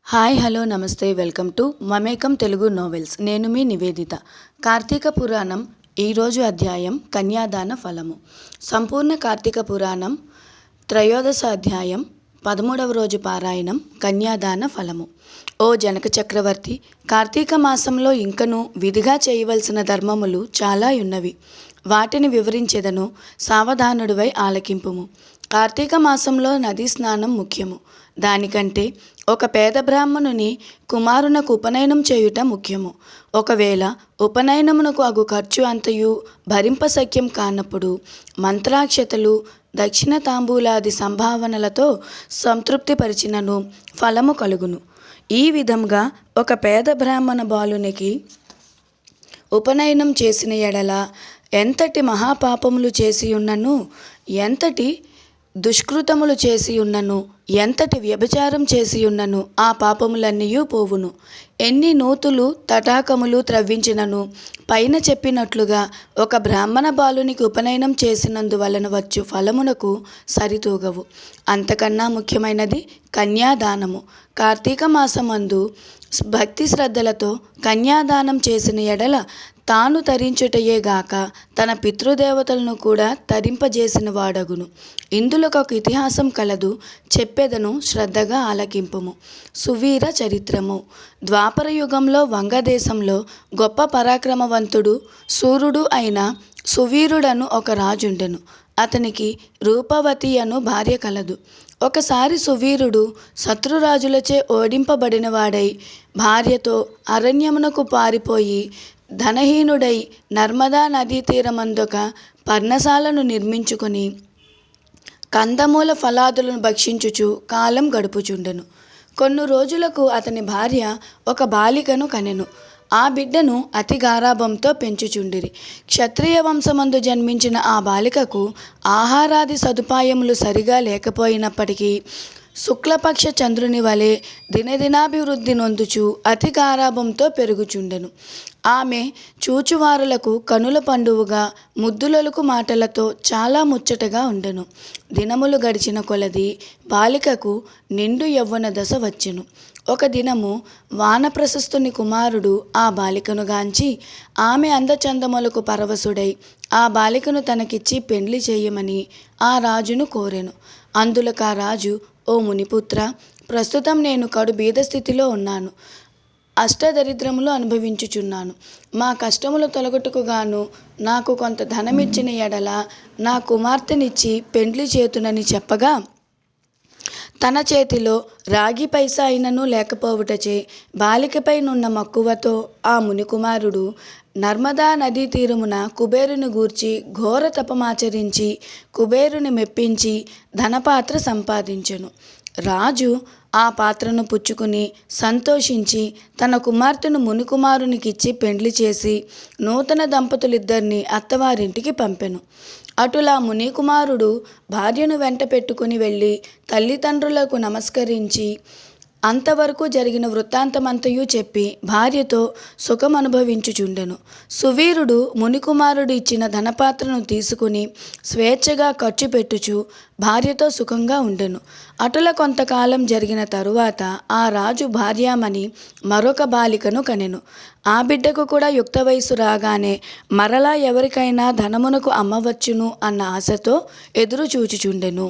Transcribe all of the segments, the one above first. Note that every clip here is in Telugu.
హాయ్ హలో నమస్తే వెల్కమ్ టు మమేకం తెలుగు నోవెల్స్. నేను మీ నివేదిత. కార్తీక పురాణం ఈరోజు అధ్యాయం కన్యాదాన ఫలము. సంపూర్ణ కార్తీక పురాణం త్రయోదశ అధ్యాయం 13వ రోజు పారాయణం కన్యాదాన ఫలము. ఓ జనక చక్రవర్తి, కార్తీక మాసంలో ఇంకనూ విధిగా చేయవలసిన ధర్మములు చాలా ఉన్నవి. వాటిని వివరించెదను, సావధానుడివై ఆలకింపుము. కార్తీక మాసంలో నదీ స్నానం ముఖ్యము. దానికంటే ఒక పేద బ్రాహ్మణుని కుమారునకు ఉపనయనం చేయుట ముఖ్యము. ఒకవేళ ఉపనయనమునకు అగు ఖర్చు అంతయు భరింపశక్యం కానప్పుడు మంత్రాక్షతలు దక్షిణ తాంబూలాది సంభావనలతో సంతృప్తిపరిచినను ఫలము కలుగును. ఈ విధంగా ఒక పేద బ్రాహ్మణ బాలునికి ఉపనయనం చేసిన ఎడల ఎంతటి మహాపాపములు చేసి ఉన్నను, ఎంతటి దుష్కృతములు చేసి ఉన్నను, ఎంతటి వ్యభిచారం చేసి ఉన్నను ఆ పాపములన్నీయూ పోవును. ఎన్ని నూతులు తటాకములు త్రవ్వించినను పైన చెప్పినట్లుగా ఒక బ్రాహ్మణ బాలునికి ఉపనయనం చేసినందువలన వచ్చు ఫలమునకు సరితూగవు. అంతకన్నా ముఖ్యమైనది కన్యాదానము. కార్తీక మాసమందు భక్తి శ్రద్ధలతో కన్యాదానం చేసిన ఎడల తాను తరించుటయేగాక తన పితృదేవతలను కూడా తరింపజేసిన వాడగును. ఇందులో ఒక ఇతిహాసం కలదు, చెప్పెదను, శ్రద్ధగా ఆలకింపుము. సువీర చరిత్రము. ద్వాపర యుగంలో వంగదేశంలో గొప్ప పరాక్రమవంతుడు శూరుడు అయిన సువీరుడను ఒక రాజుండెను. అతనికి రూపవతి అను భార్య కలదు. ఒకసారి సువీరుడు శత్రురాజులచే ఓడింపబడిన వాడై భార్యతో అరణ్యమునకు పారిపోయి ధనహీనుడై నర్మదా నదీ తీరమందొక పర్ణశాలను నిర్మించుకొని కందమూల ఫలాదులను భక్షించుచు కాలం గడుపుచుండెను. కొన్ని రోజులకు అతని భార్య ఒక బాలికను కనెను. ఆ బిడ్డను అతి గారాభంతో పెంచుచుండిరి. క్షత్రియ వంశమందు జన్మించిన ఆ బాలికకు ఆహారాది సదుపాయములు సరిగా లేకపోయినప్పటికీ శుక్లపక్ష చంద్రుని వలె దినదినాభివృద్ధి నొందుచు అతి గారాభంతో పెరుగుచుండెను. ఆమె చూచువారులకు కనుల పండువుగా ముద్దులొలుకు మాటలతో చాలా ముచ్చటగా ఉండెను. దినములు గడిచిన కొలది బాలికకు నిండు యవ్వన దశ వచ్చెను. ఒక దినము వానప్రశస్తుని కుమారుడు ఆ బాలికను గాంచి ఆమె అందచందములకు పరవశుడై ఆ బాలికను తనకిచ్చి పెండ్లి చేయమని ఆ రాజును కోరెను. అందులకు ఆ రాజు, ఓ మునిపుత్ర, ప్రస్తుతం నేను కడు బీద స్థితిలో ఉన్నాను. అష్టదరిద్రములు అనుభవించుచున్నాను. మా కష్టములు తొలగొట్టుకుగాను నాకు కొంత ధనమిచ్చిన ఎడల నా కుమార్తెనిచ్చి పెండ్లి చేతునని చెప్పగా తన చేతిలో రాగి పైసా అయినను లేకపోవుటచే బాలికపై నున్న మక్కువతో ఆ మునికుమారుడు నర్మదా నదీ తీరమున కుబేరుని గూర్చి ఘోర తపమాచరించి కుబేరుని మెప్పించి ధనపాత్ర సంపాదించెను. రాజు ఆ పాత్రను పుచ్చుకుని సంతోషించి తన కుమార్తెను మునికుమారునికిచ్చి పెండ్లి చేసి నూతన దంపతులిద్దరిని అత్తవారింటికి పంపెను. అటులా మునికుమారుడు భార్యను వెంట పెట్టుకుని వెళ్ళి తల్లిదండ్రులకు నమస్కరించి అంతవరకు జరిగిన వృత్తాంతమంతయు చెప్పి భార్యతో సుఖం అనుభవించుచుండెను. సువీరుడు మునికుమారుడు ఇచ్చిన ధనపాత్రను తీసుకుని స్వేచ్ఛగా ఖర్చు పెట్టుచు భార్యతో సుఖంగా ఉండెను. అటుల కొంతకాలం జరిగిన తరువాత ఆ రాజు భార్యామణి మరొక బాలికను కనెను. ఆ బిడ్డకు కూడా యుక్త వయసు రాగానే మరలా ఎవరికైనా ధనమునకు అమ్మవచ్చును అన్న ఆశతో ఎదురు చూచుచుండెను.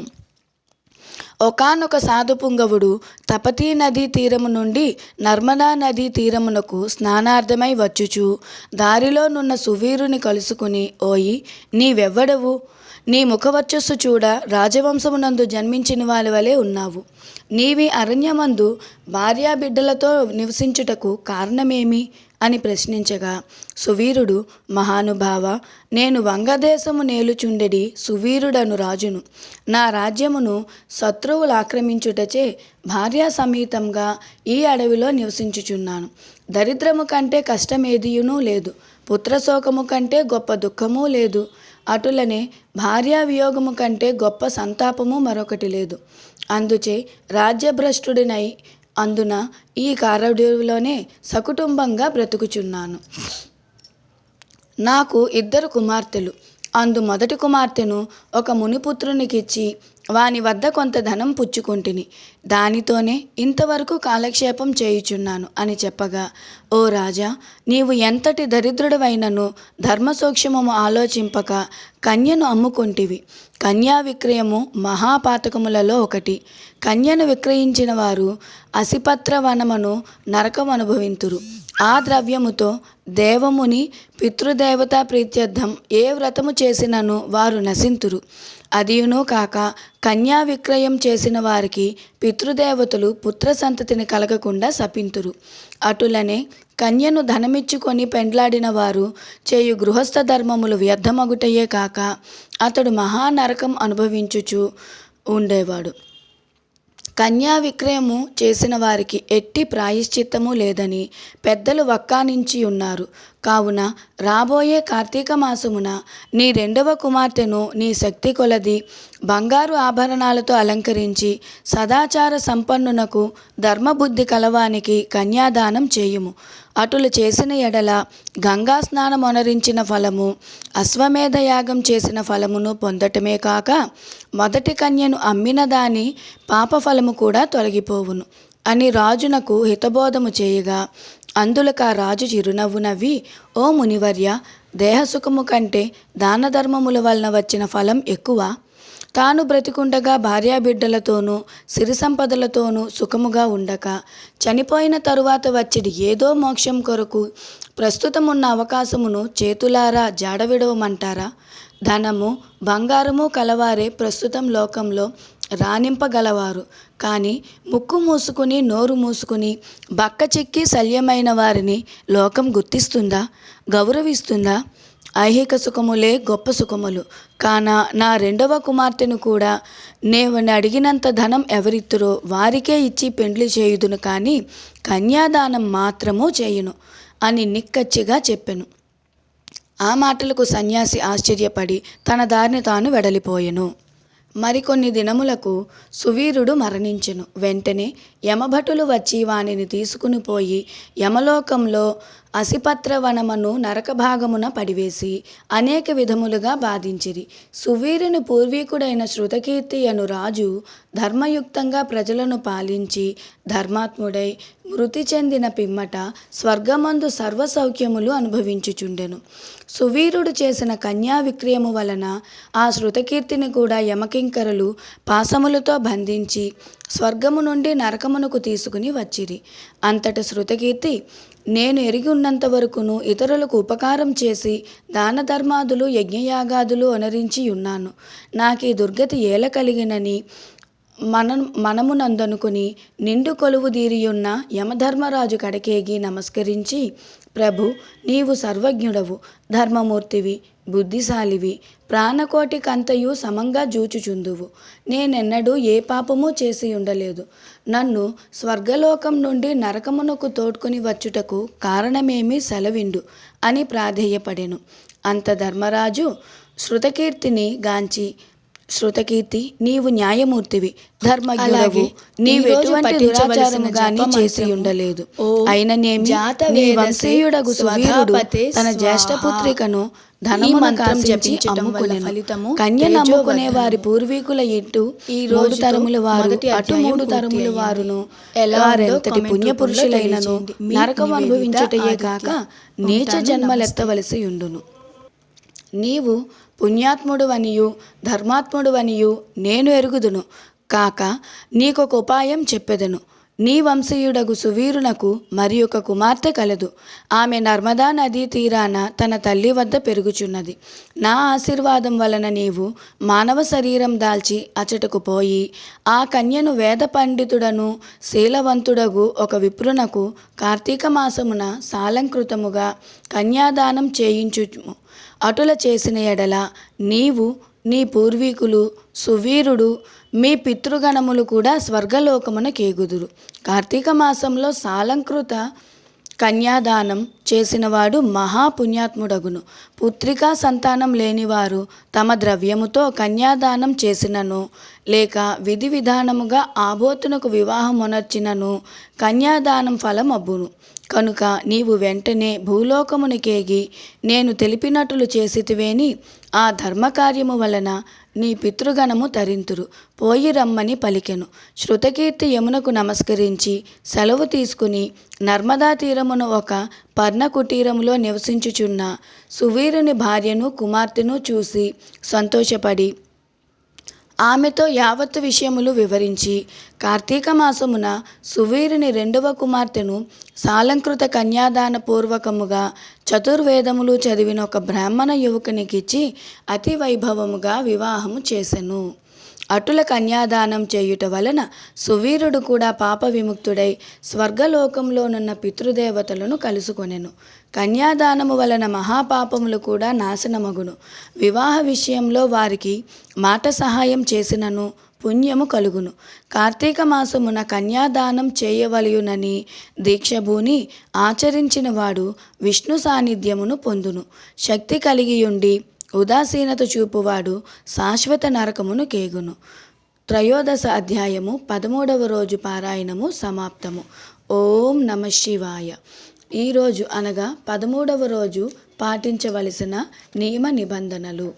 ఒకానొక సాధుపుంగవుడు తపతీ నదీ తీరము నుండి నర్మదా నదీ తీరమునకు స్నానార్థమై వచ్చుచు దారిలో నున్న సువీరుని కలుసుకుని, ఓయి, నీవెవ్వడవు? నీ ముఖవర్చస్సు చూడ రాజవంశమునందు జన్మించిన వారి వలె ఉన్నావు. నీవి అరణ్యమందు భార్యాబిడ్డలతో నివసించుటకు కారణమేమి అని ప్రశ్నించగా సువీరుడు, మహానుభావ, నేను వంగదేశము నేలుచుండెడి సువీరుడను రాజును. నా రాజ్యమును శత్రువులు ఆక్రమించుటచే భార్యా సమేతంగా ఈ అడవిలో నివసించుచున్నాను. దరిద్రము కంటే కష్టమేదియునూ లేదు, పుత్రశోకము కంటే గొప్ప దుఃఖము లేదు. అటులనే భార్యా వియోగము కంటే గొప్ప సంతాపము మరొకటి లేదు. అందుచే రాజ్యభ్రష్టుడినై అందున ఈ కారడవిలోనే సకుటుంబంగా బ్రతుకుచున్నాను. నాకు 2 కుమార్తెలు. అందు మొదటి కుమార్తెను ఒక మునిపుత్రునికిచ్చి వాని వద్ద కొంత ధనం పుచ్చుకొంటిని, దానితోనే ఇంతవరకు కాలక్షేపం చేయుచున్నాను అని చెప్పగా, ఓ రాజా, నీవు ఎంతటి దరిద్రుడవైనను ధర్మసూక్ష్మము ఆలోచింపక కన్యను అమ్ముకొంటివి. కన్యా విక్రయము మహాపాతకములలో ఒకటి. కన్యను విక్రయించిన వారు అసిపత్ర వనమును నరకం అనుభవింతురు. ఆ ద్రవ్యముతో దేవముని పితృదేవతా ప్రీత్యర్థం ఏ వ్రతము చేసినను వారు నశింతురు. అదియును కాక కన్యా విక్రయం చేసిన వారికి పితృదేవతలు పుత్ర సంతతిని కలగకుండా శపింతురు. అటులనే కన్యను ధనమిచ్చుకొని పెండ్లాడిన వారు చేయు గృహస్థ ధర్మములు వ్యర్థమగుటయే కాక అతడు మహానరకం అనుభవించుచు ఉండేవాడు. కన్యా విక్రయము చేసిన వారికి ఎట్టి ప్రాయశ్చిత్తము లేదని పెద్దలు వక్కానించి ఉన్నారు. కావున రాబోయే కార్తీక మాసమున నీ రెండవ కుమార్తెను నీ శక్తి కొలది బంగారు ఆభరణాలతో అలంకరించి సదాచార సంపన్నునకు ధర్మబుద్ధి కలవానికి కన్యాదానం చేయుము. అటులు చేసిన ఎడల గంగా స్నానమొనరించిన ఫలము, అశ్వమేధ యాగం చేసిన ఫలమును పొందటమే కాక మొదటి కన్యను అమ్మిన దాని పాపఫలము కూడా తొలగిపోవును అని రాజునకు హితబోధము చేయగా, అందులక రాజు చిరునవ్వు నవ్వి, ఓ మునివర్య, దేహసుఖము కంటే దాన ధర్మముల వలన వచ్చిన ఫలం ఎక్కువ. తాను బ్రతికుండగా భార్యాబిడ్డలతోనూ సిరి సంపదలతోనూ సుఖముగా ఉండక చనిపోయిన తరువాత వచ్చిడి ఏదో మోక్షం కొరకు ప్రస్తుతమున్న అవకాశమును చేతులారా జాడవిడవమంటారా? ధనము బంగారము కలవారే ప్రస్తుతం లోకంలో రాణింపగలవారు. కానీ ముక్కు మూసుకుని నోరు మూసుకుని బక్క చిక్కి శల్యమైన వారిని లోకం గుర్తిస్తుందా, గౌరవిస్తుందా? ఐహిక సుఖములే గొప్ప సుఖములు కాన నా రెండవ కుమార్తెను కూడా నేను అడిగినంత ధనం ఎవరిత్తురో వారికే ఇచ్చి పెండ్లి చేయుదును, కానీ కన్యాదానం మాత్రము చేయును అని నిక్కచ్చిగా చెప్పెను. ఆ మాటలకు సన్యాసి ఆశ్చర్యపడి తన దారిని తాను వెడలిపోయెను. మరికొన్ని దినములకు సువీరుడు మరణించెను. వెంటనే యమభటులు వచ్చి వానిని తీసుకుని పోయి యమలోకంలో అసిపత్ర వనమును నరక భాగమున పడివేసి అనేక విధములుగా బాధించిరి. సువీరుని పూర్వీకుడైన శృతకీర్తి అను రాజు ధర్మయుక్తంగా ప్రజలను పాలించి ధర్మాత్ముడై మృతి చెందిన పిమ్మట స్వర్గమందు సర్వసౌఖ్యములు అనుభవించుచుండెను. సువీరుడు చేసిన కన్యా విక్రయము వలన ఆ శృతకీర్తిని కూడా యమకింకరులు పాశములతో బంధించి స్వర్గము నుండి నరకమునకు తీసుకుని వచ్చిరి. అంతట శృతకీర్తి, నేను ఎరిగి ఉన్నంత వరకును ఇతరులకు ఉపకారం చేసి దాన ధర్మాదులు యజ్ఞయాగాదులు అనరించి ఉన్నాను. నాకీ దుర్గతి ఏల కలిగినని మనమునందనుకుని నిండు కొలువు దీరియున్న యమధర్మరాజు కడకేగి నమస్కరించి, ప్రభు, నీవు సర్వజ్ఞుడవు, ధర్మమూర్తివి, బుద్ధిశాలివి, ప్రాణకోటి కంతయు సమంగా జూచుచుందువు. నేనెన్నడూ ఏ పాపము చేసి ఉండలేదు. నన్ను స్వర్గలోకం నుండి నరకమునకు తోడ్కొని వచ్చుటకు కారణమేమి సెలవిండు అని ప్రాధేయపడెను. అంత ధర్మరాజు శృతకీర్తిని గాంచి, శృతకీర్తి, నీవు న్యాయమూర్తివి, ధర్మజ్ఞుడవు, నీవెటువంటి దురాచారము గాని చేసి ఉండలేదు. అయిననేమి నీ వంశీయుడగు సువీరుడు తన జ్యేష్ఠపుత్రికను ధనమున కాసించి అమ్ముకొనెను. కన్య నమ్ముకునే వారి పూర్వీకుల ఇటు ఈ మూడు తరముల వారు అటు మూడు తరముల వారును వారెంతటి పుణ్యపురుషులైనను నరకం అనుభవించుటయే కాక నీచ జన్మలెత్తవలసి ఉండును. నీవు పుణ్యాత్ముడువనియు ధర్మాత్ముడువనియు నేను ఎరుగుదును కాక నీకొక ఉపాయం చెప్పెదను. నీ వంశీయుడగు సువీరునకు మరి ఒక కుమార్తె కలదు. ఆమె నర్మదా నదీ తీరాన తన తల్లి వద్ద పెరుగుచున్నది. నా ఆశీర్వాదం వలన నీవు మానవ శరీరం దాల్చి అచటకు పోయి ఆ కన్యను వేద పండితుడను శీలవంతుడగు ఒక విప్రునకు కార్తీక మాసమున సాలంకృతముగా కన్యాదానం చేయించుము. అటుల చేసిన ఎడల నీవు, నీ పూర్వీకులు, సువీరుడు, మీ పితృగణములు కూడా స్వర్గలోకమున కేగుదురు. కార్తీక మాసంలో సాలంకృత కన్యాదానం చేసినవాడు మహాపుణ్యాత్ముడగును. పుత్రికా సంతానం లేనివారు తమ ద్రవ్యముతో కన్యాదానం చేసినను లేక విధి విధానముగా ఆబోతునకు వివాహమునర్చినను కన్యాదానం ఫలం అబ్బును. కనుక నీవు వెంటనే భూలోకమునికేగి నేను తెలిపినట్లు చేసితివేని ఆ ధర్మకార్యము వలన నీ పితృగణము తరింతురు. పోయి రమ్మని పలికెను. శృతకీర్తి యమునకు నమస్కరించి సెలవు తీసుకుని నర్మదా తీరమున ఒక పర్ణ కుటీరములో నివసించుచున్న సువీరుని భార్యను కుమార్తెను చూసి సంతోషపడి ఆమెతో యావత్తు విషయములు వివరించి కార్తీక మాసమున సువీరుని రెండవ కుమార్తెను సాలంకృత కన్యాదాన పూర్వకముగా చతుర్వేదములు చదివిన ఒక బ్రాహ్మణ యువకునికిచ్చి అతి వైభవముగా వివాహము చేసెను. అటుల కన్యాదానం చేయుట వలన సువీరుడు కూడా పాప విముక్తుడై స్వర్గలోకంలోనున్న పితృదేవతలను కలుసుకొనెను. కన్యాదానము వలన మహాపాపములు కూడా నాశనమగును. వివాహ విషయంలో వారికి మాట సహాయం చేసినను పుణ్యము కలుగును. కార్తీక మాసమున కన్యాదానం చేయవలయునని దీక్షభూని ఆచరించిన వాడు విష్ణు సాన్నిధ్యమును పొందును. శక్తి కలిగియుండి ఉదాసీనత చూపువాడు శాశ్వత నరకమును కేగును. త్రయోదశ అధ్యాయము 13వ రోజు పారాయణము సమాప్తము. ఓం నమ శివాయ. ఈరోజు అనగా 13వ రోజు పాటించవలసిన నియమ నిబంధనలు.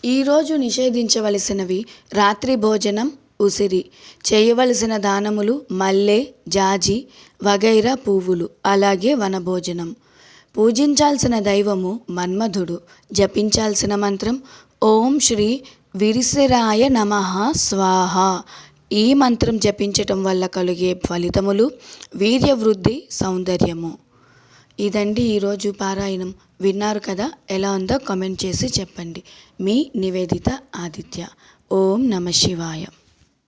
ఈరోజు నిషేధించవలసినవి రాత్రి భోజనం, ఉసిరి, చేయవలసిన దానములు మల్లె, జాజి వగైరా పువ్వులు, అలాగే వనభోజనం. పూజించాల్సిన దైవము మన్మధుడు. జపించాల్సిన మంత్రం ఓం శ్రీ విరిసిరాయ నమః స్వాహ. ఈ మంత్రం జపించటం వల్ల కలిగే ఫలితములు వీర్యవృద్ధి, సౌందర్యము. ఇదండి ఈరోజు పారాయణం. విన్నారు కదా? ఎలా ఉందో కామెంట్ చేసి చెప్పండి. మీ నివేదిత ఆదిత్య. ఓం నమ శివాయ.